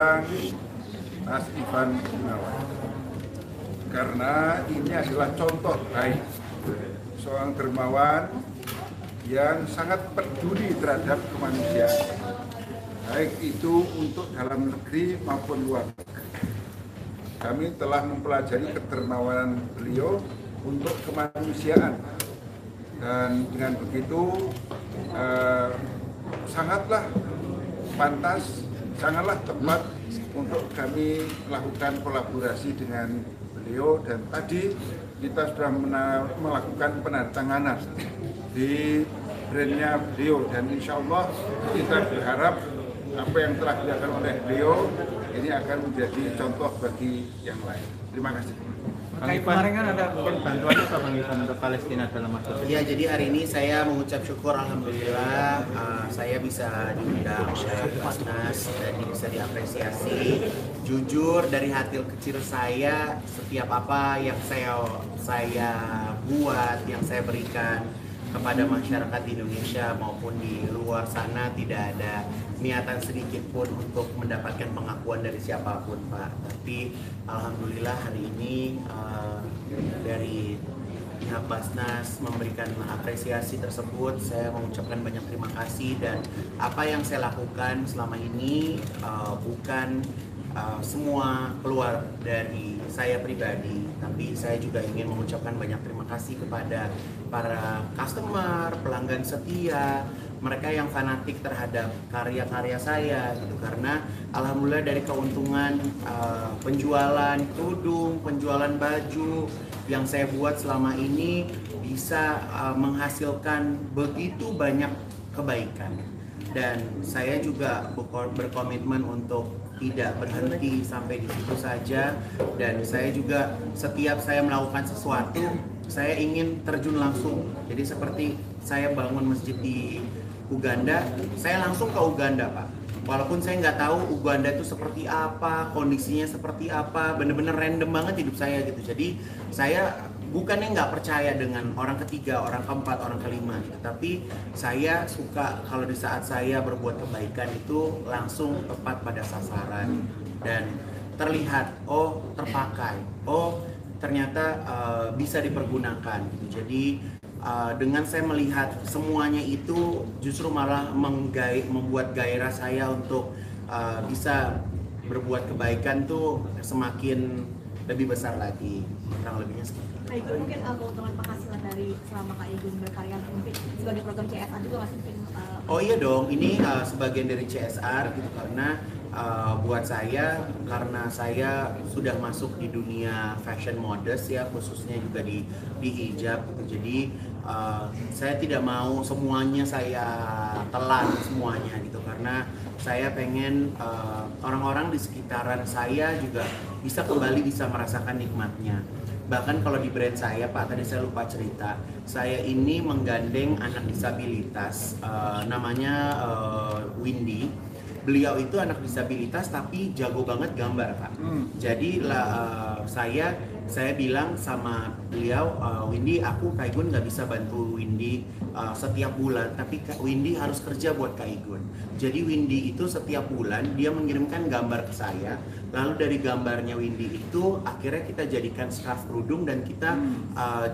Mas Ivan Gunawan, karena ini adalah contoh baik seorang dermawan yang sangat peduli terhadap kemanusiaan, baik itu untuk dalam negeri maupun luar negeri. Kami telah mempelajari kedermawanan beliau untuk kemanusiaan, dan dengan begitu sangatlah pantas, sangatlah tepat untuk kami melakukan kolaborasi dengan beliau. Dan tadi kita sudah melakukan penandatanganan di brandnya beliau, dan insya Allah kita berharap apa yang telah dilakukan oleh beliau ini akan menjadi contoh bagi yang lain. Terima kasih. Kemarin kan ada bantuan apa Bang Ivan untuk Palestina dalam waktu itu? Ya, jadi hari ini saya mengucap syukur, alhamdulillah saya bisa diundang oleh Basnas dan bisa diapresiasi. Jujur dari hati kecil saya, setiap apa yang saya buat, yang saya berikan kepada masyarakat di Indonesia maupun di luar sana, tidak ada niatan sedikit pun untuk mendapatkan pengakuan dari siapapun, Pak. Tapi alhamdulillah hari ini dari pihak Basnas memberikan apresiasi tersebut. Saya mengucapkan banyak terima kasih, dan apa yang saya lakukan selama ini bukan semua keluar dari saya pribadi, tapi saya juga ingin mengucapkan banyak terima kasih kepada para customer, pelanggan setia, mereka yang fanatik terhadap karya-karya saya gitu. Karena alhamdulillah dari keuntungan penjualan kerudung, penjualan baju yang saya buat selama ini bisa menghasilkan begitu banyak kebaikan. Dan saya juga berkomitmen untuk tidak berhenti sampai di situ saja, dan saya juga setiap saya melakukan sesuatu saya ingin terjun langsung. Jadi seperti saya bangun masjid di Uganda, saya langsung ke Uganda, Pak. Walaupun saya nggak tahu Uganda itu seperti apa, kondisinya seperti apa, bener-bener random banget hidup saya gitu. Jadi saya bukannya nggak percaya dengan orang ketiga, orang keempat, orang kelima gitu. Tapi saya suka kalau di saat saya berbuat kebaikan itu langsung tepat pada sasaran dan terlihat, oh terpakai, oh ternyata bisa dipergunakan gitu. Jadi dengan saya melihat semuanya itu justru malah membuat gairah saya untuk bisa berbuat kebaikan tuh semakin lebih besar lagi. Kurang lebihnya seperti itu. Kak Igun, mungkin keuntungan penghasilan dari selama Kak Igun berkarya mungkin sebagai program CSR juga masih mungkin Oh iya dong, ini sebagian dari CSR gitu, karena buat saya, karena saya sudah masuk di dunia fashion modest ya, khususnya juga di hijab gitu. Jadi saya tidak mau semuanya saya telan semuanya gitu, karena saya pengen orang-orang di sekitaran saya juga bisa kembali bisa merasakan nikmatnya. Bahkan kalau di brand saya, Pak, tadi saya lupa cerita, saya ini menggandeng anak disabilitas, namanya Windy. Beliau itu anak disabilitas tapi jago banget gambar, Pak. Jadi saya bilang sama beliau, Windy, aku Kak Igun nggak bisa bantu Windy setiap bulan, tapi Windy harus kerja buat Kak Igun. Jadi Windy itu setiap bulan dia mengirimkan gambar ke saya, lalu dari gambarnya Windy itu akhirnya kita jadikan scarf kerudung dan kita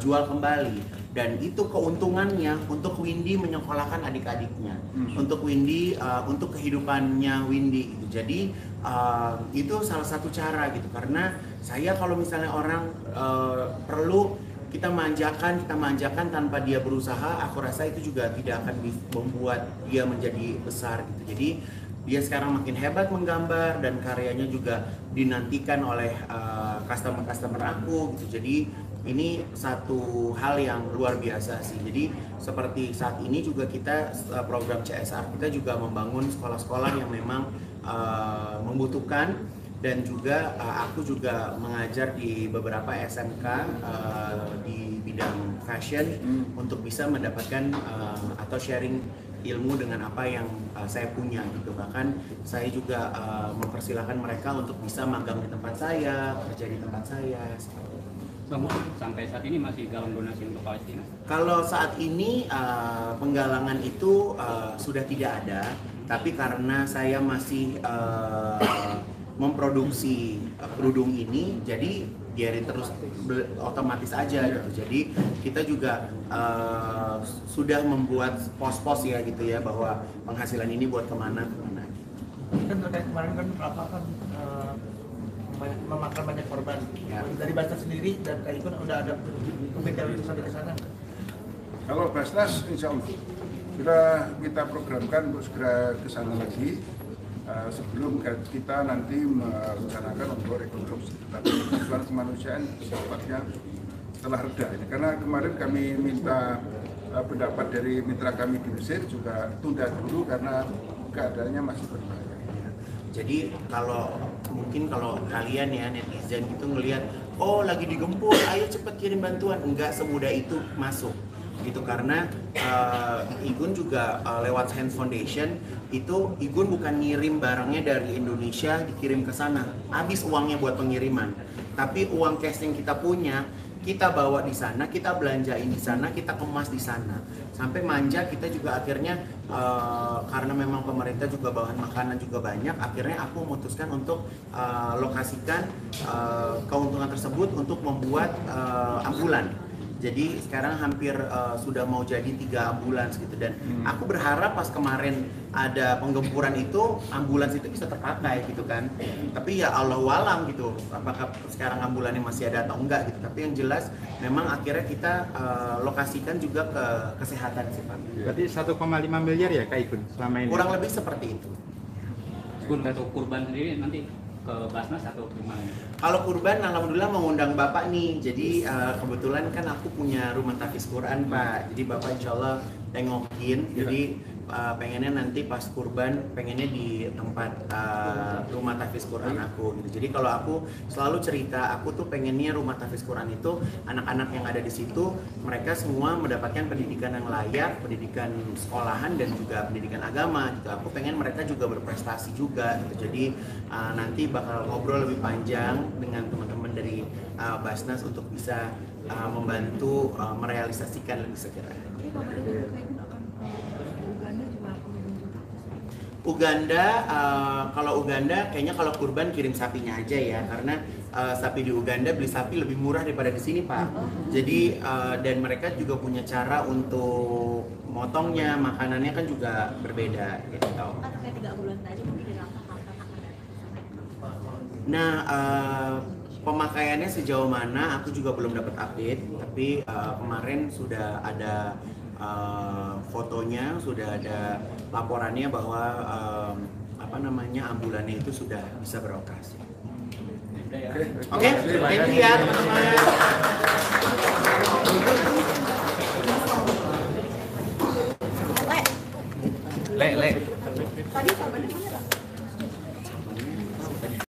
jual kembali. Dan itu keuntungannya untuk Windy menyekolahkan adik-adiknya, untuk Windy, untuk kehidupannya Windy gitu. Jadi itu salah satu cara gitu, karena saya kalau misalnya orang perlu kita manjakan tanpa dia berusaha, aku rasa itu juga tidak akan membuat dia menjadi besar gitu. Jadi dia sekarang makin hebat menggambar dan karyanya juga dinantikan oleh customer aku gitu. Jadi ini satu hal yang luar biasa sih. Jadi seperti saat ini juga kita program CSR kita juga membangun sekolah-sekolah yang memang membutuhkan, dan juga aku juga mengajar di beberapa SMK di bidang fashion untuk bisa mendapatkan atau sharing ilmu dengan apa yang saya punya gitu. Bahkan saya juga mempersilahkan mereka untuk bisa magang di tempat saya, kerja di tempat saya. Bang, sampai saat ini masih galang donasi untuk Palestina? Kalau saat ini penggalangan itu sudah tidak ada, tapi karena saya masih memproduksi kerudung ini, jadi biarin terus otomatis aja gitu. Jadi kita juga sudah membuat pos-pos ya gitu ya, bahwa penghasilan ini buat kemana. Kan terkait kemarin kan melaporkan memakan banyak korban Ya. dari Basnas sendiri dan Kak Igun udah ada pemikiran untuk sampai ke sana. Kalau Basnas insya Allah kita programkan untuk segera ke sana lagi sebelum kita nanti merencanakan untuk rekonstruksi. Tapi kebutuhan kemanusiaan sifatnya telah reda ini, karena kemarin kami minta pendapat dari mitra kami di Mesir juga tunda dulu karena keadaannya masih berbahaya. Jadi kalau kalian ya netizen gitu ngelihat, oh lagi digempur, ayo cepet kirim bantuan, enggak semudah itu masuk gitu, karena Igun juga lewat Hands Foundation itu Igun bukan ngirim barangnya dari Indonesia dikirim ke sana, habis uangnya buat pengiriman, tapi uang cash yang kita punya kita bawa di sana, kita belanjain di sana, kita kemas di sana, sampai manja kita juga akhirnya karena memang pemerintah juga bawahan makanan juga banyak, akhirnya aku memutuskan untuk lokasikan keuntungan tersebut untuk membuat ambulan. Jadi sekarang hampir sudah mau jadi 3 ambulans gitu, dan aku berharap pas kemarin ada penggempuran itu ambulans itu bisa terpakai gitu kan. Tapi ya Allahu alam gitu, apakah sekarang ambulannya masih ada atau enggak gitu. Tapi yang jelas memang akhirnya kita lokasikan juga ke kesehatan sih Pak. Berarti 1,5 miliar ya Kak Igun selama ini? Kurang lebih seperti itu. Untuk kurban sendiri nanti ke Basnas atau gimana? Kalau kurban, alhamdulillah mengundang Bapak nih. Jadi kebetulan kan aku punya rumah tahfiz Quran Pak. Jadi Bapak insya Allah tengokin. Jadi pengennya nanti pas kurban, pengennya di tempat rumah tahfiz Quran aku gitu. Jadi kalau aku selalu cerita, aku tuh pengennya rumah tahfiz Quran itu anak-anak yang ada di situ mereka semua mendapatkan pendidikan yang layak, pendidikan sekolahan dan juga pendidikan agama gitu. Aku pengen mereka juga berprestasi juga gitu. Jadi nanti bakal ngobrol lebih panjang dengan teman-teman dari Basnas untuk bisa membantu merealisasikan lebih segera. Tapi kabarnya juga Kak Igun akan Uganda juga akan membentuk. Uganda, kalau Uganda kayaknya kalau kurban kirim sapinya aja ya, karena sapi di Uganda beli sapi lebih murah daripada di sini Pak. Jadi dan mereka juga punya cara untuk motongnya, makanannya kan juga berbeda gitu. Kan terkait 3 bulan tadi mungkin ada apa-apa akan datang ke sana. Nah pemakaiannya sejauh mana aku juga belum dapat update, tapi kemarin sudah ada fotonya, sudah ada laporannya bahwa ambulannya itu sudah bisa beroperasi. Oke, thank you ya teman-teman. Le. Tadi kabarnya mana Pak?